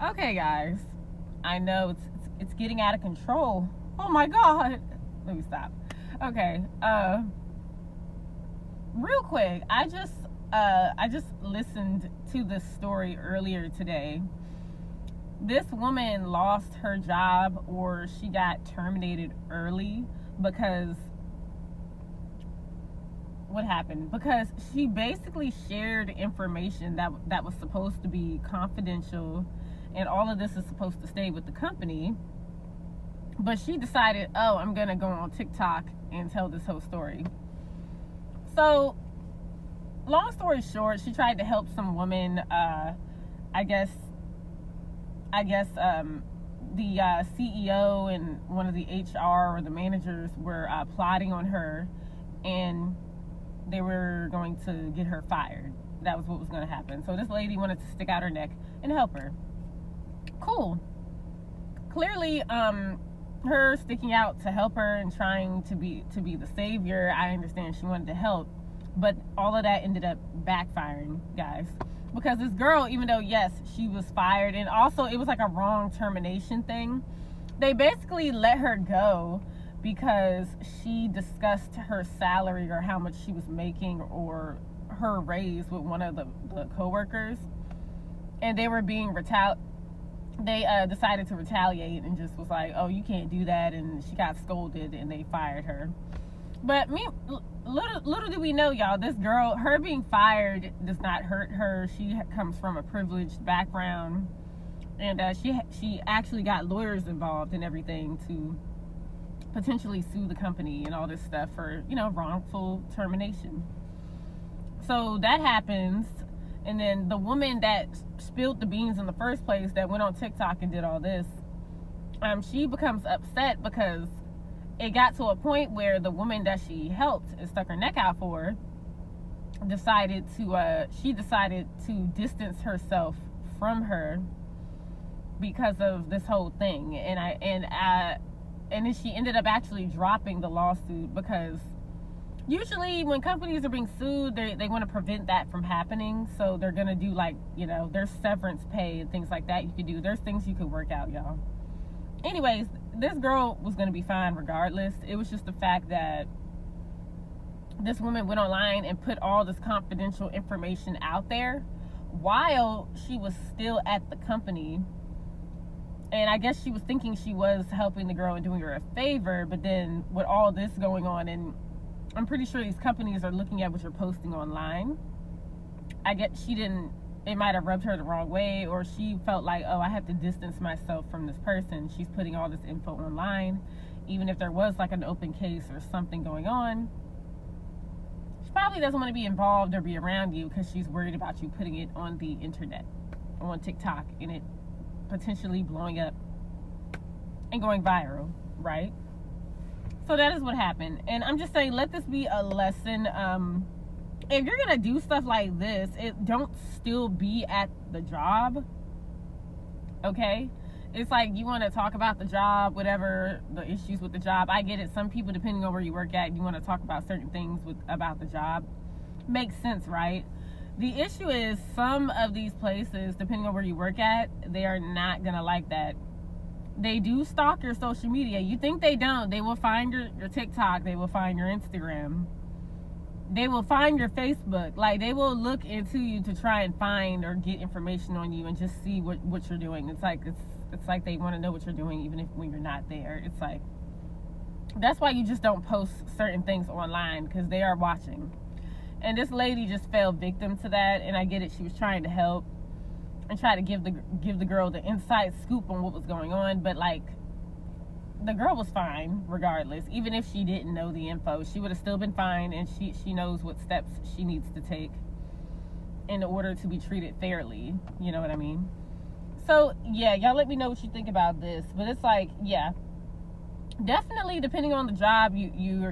Okay, guys. I know it's getting out of control. Oh my god. Let me stop. Okay. Real quick, I just listened to this story earlier today. This woman lost her job, or she got terminated early because what happened? Because she basically shared information that was supposed to be confidential, and all of this is supposed to stay with the company. But she decided, oh, I'm gonna go on TikTok and tell this whole story. So, long story short, she tried to help some woman. I guess the CEO and one of the HR or the managers were plotting on her, and they were going to get her fired. That was what was going to happen. So this lady wanted to stick out her neck and help her. Cool. Clearly, her sticking out to help her and trying to be the savior, I understand she wanted to help, but all of that ended up backfiring, guys. Because this girl, even though, yes, she was fired, and also it was like a wrong termination thing, they basically let her go because she discussed her salary or how much she was making or her raise with one of the co-workers. And they were being they decided to retaliate and just was like, oh, you can't do that, and she got scolded and they fired her. But little do we know, y'all, this girl, her being fired does not hurt her. She comes from a privileged background, and she actually got lawyers involved and everything to potentially sue the company and all this stuff for, wrongful termination. So that happens, and then the woman that spilled the beans in the first place, that went on TikTok and did all this, she becomes upset because it got to a point where the woman that she helped and stuck her neck out for decided to distance herself from her because of this whole thing. And then she ended up actually dropping the lawsuit, because usually when companies are being sued, they want to prevent that from happening. So they're going to do there's severance pay and things like that you could do. There's things you could work out, y'all. Anyways, this girl was going to be fine regardless. It was just the fact that this woman went online and put all this confidential information out there while she was still at the company. And I guess she was thinking she was helping the girl and doing her a favor, but then with all this going on, and I'm pretty sure these companies are looking at what you're posting online, I get it might have rubbed her the wrong way, or she felt like, oh, I have to distance myself from this person. She's putting all this info online. Even if there was like an open case or something going on, she probably doesn't want to be involved or be around you because she's worried about you putting it on the internet, on TikTok, and it potentially blowing up and going viral, right? So that is what happened. And I'm just saying, let this be a lesson. If you're gonna do stuff like this, don't still be at the job. Okay? It's like you want to talk about the job, whatever the issues with the job. I get it. Some people, depending on where you work at, you want to talk about certain things about the job. Makes sense, right? The issue is some of these places, depending on where you work at, they are not gonna like that. They do stalk your social media. You think they don't? They will find your TikTok. They will find your Instagram. They will find your Facebook. Like, they will look into you to try and find or get information on you and just see what you're doing. It's like they want to know what you're doing even when you're not there. It's like, that's why you just don't post certain things online, because they are watching. And this lady just fell victim to that, and I get it. She was trying to help and try to give the girl the inside scoop on what was going on, but the girl was fine regardless. Even if she didn't know the info, she would have still been fine, and she knows what steps she needs to take in order to be treated fairly. You know what I mean? So yeah, y'all let me know what you think about this. But it's like, yeah, definitely depending on the job you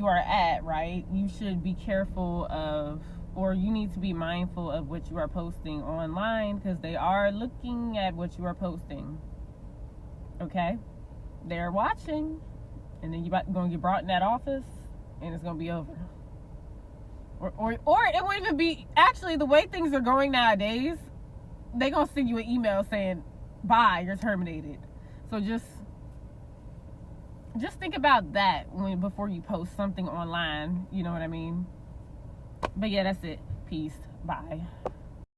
are at, right? You should be careful of, or you need to be mindful of what you are posting online, because they are looking at what you are posting. Okay? They're watching, and then you're going to get brought in that office, and it's going to be over. Or it won't even be, actually, the way things are going nowadays, they're going to send you an email saying, bye, you're terminated. So just think about that before you post something online. You know what I mean? But yeah, that's it. Peace. Bye.